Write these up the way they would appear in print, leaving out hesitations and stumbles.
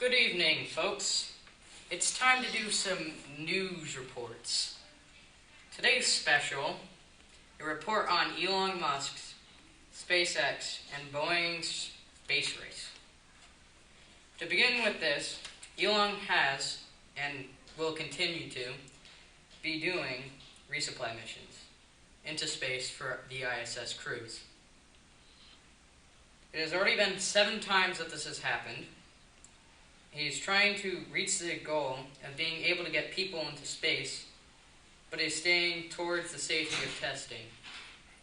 Good evening, folks. It's time to do some news reports. Today's special, a report on Elon Musk's SpaceX and Boeing's space race. To begin with this, Elon has, and will continue to, be doing resupply missions into space for the ISS crews. It has already been 7 times that this has happened. He's trying to reach the goal of being able to get people into space, but he's staying towards the safety of testing.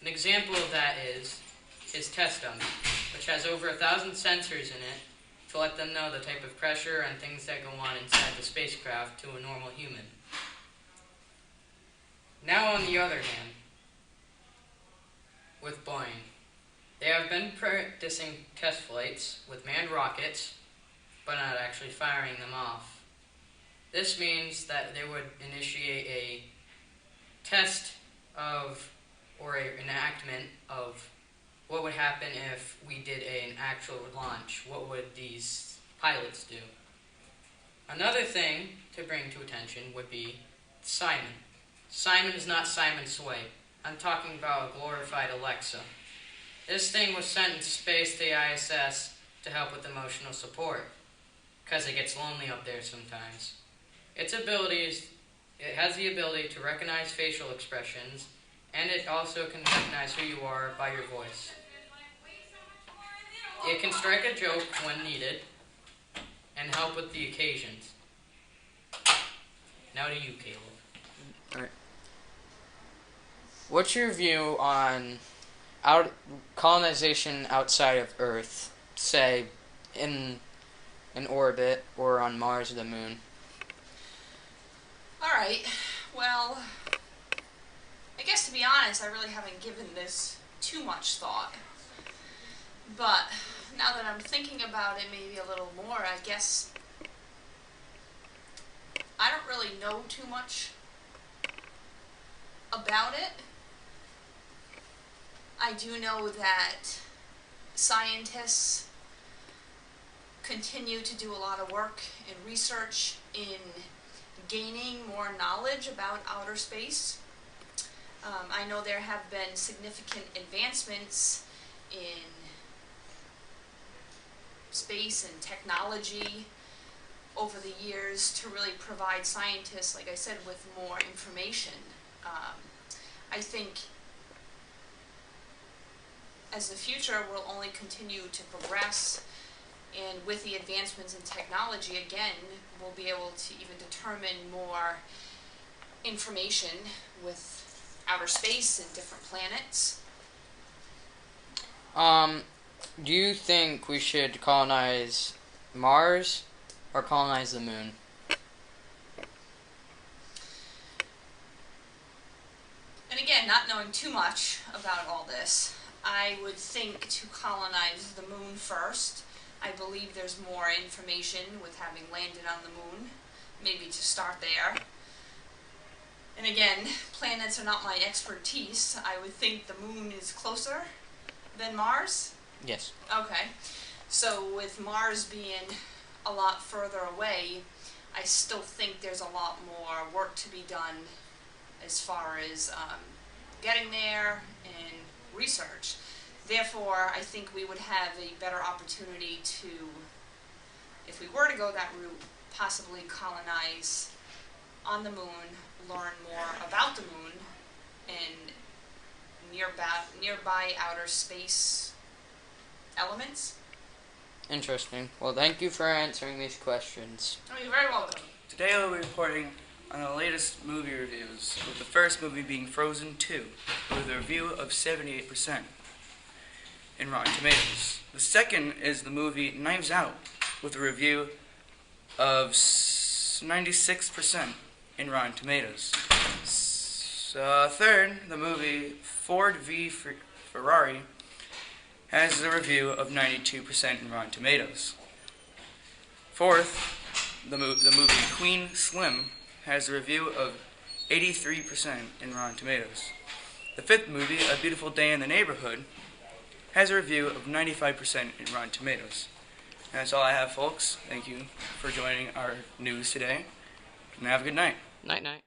An example of that is his test dummy, which has over 1,000 sensors in it to let them know the type of pressure and things that go on inside the spacecraft to a normal human. Now on the other hand, with Boeing, they have been practicing test flights with manned rockets, but not actually firing them off. This means that they would initiate a test of, or an enactment of, what would happen if we did an actual launch. What would these pilots do? Another thing to bring to attention would be Simon. Simon is not Simon Sway. I'm talking about a glorified Alexa. This thing was sent into space to the ISS to help with emotional support, because it gets lonely up there sometimes. Its abilities, it has the ability to recognize facial expressions, and it also can recognize who you are by your voice. It can strike a joke when needed, and help with the occasions. Now to you, Caleb. Alright. What's your view on colonization outside of Earth, say in orbit or on Mars or the Moon? Alright, well, I guess to be honest, I really haven't given this too much thought. But now that I'm thinking about it maybe a little more, I guess I don't really know too much about it. I do know that scientists continue to do a lot of work and research in gaining more knowledge about outer space. I know there have been significant advancements in space and technology over the years to really provide scientists, like I said, with more information. I think as the future will only continue to progress, and with the advancements in technology, again, we'll be able to even determine more information with outer space and different planets. Do you think we should colonize Mars or colonize the Moon? And again, not knowing too much about all this, I would think to colonize the Moon first. I believe there's more information with having landed on the Moon, maybe to start there. And again, planets are not my expertise. I would think the Moon is closer than Mars? Yes. Okay. So with Mars being a lot further away, I still think there's a lot more work to be done as far as getting there and research. Therefore, I think we would have a better opportunity to, if we were to go that route, possibly colonize on the Moon, learn more about the Moon, and nearby outer space elements. Interesting. Well, thank you for answering these questions. Oh, you're very welcome. Today I'll be reporting on the latest movie reviews, with the first movie being Frozen 2, with a review of 78% in Rotten Tomatoes. The second is the movie Knives Out, with a review of 96% in Rotten Tomatoes. Third, the movie Ford v Ferrari has a review of 92% in Rotten Tomatoes. Fourth, the movie Queen Slim has a review of 83% in Rotten Tomatoes. The fifth movie, A Beautiful Day in the Neighborhood, has a review of 95% in Rotten Tomatoes. And that's all I have, folks. Thank you for joining our news today, and have a good night. Night night.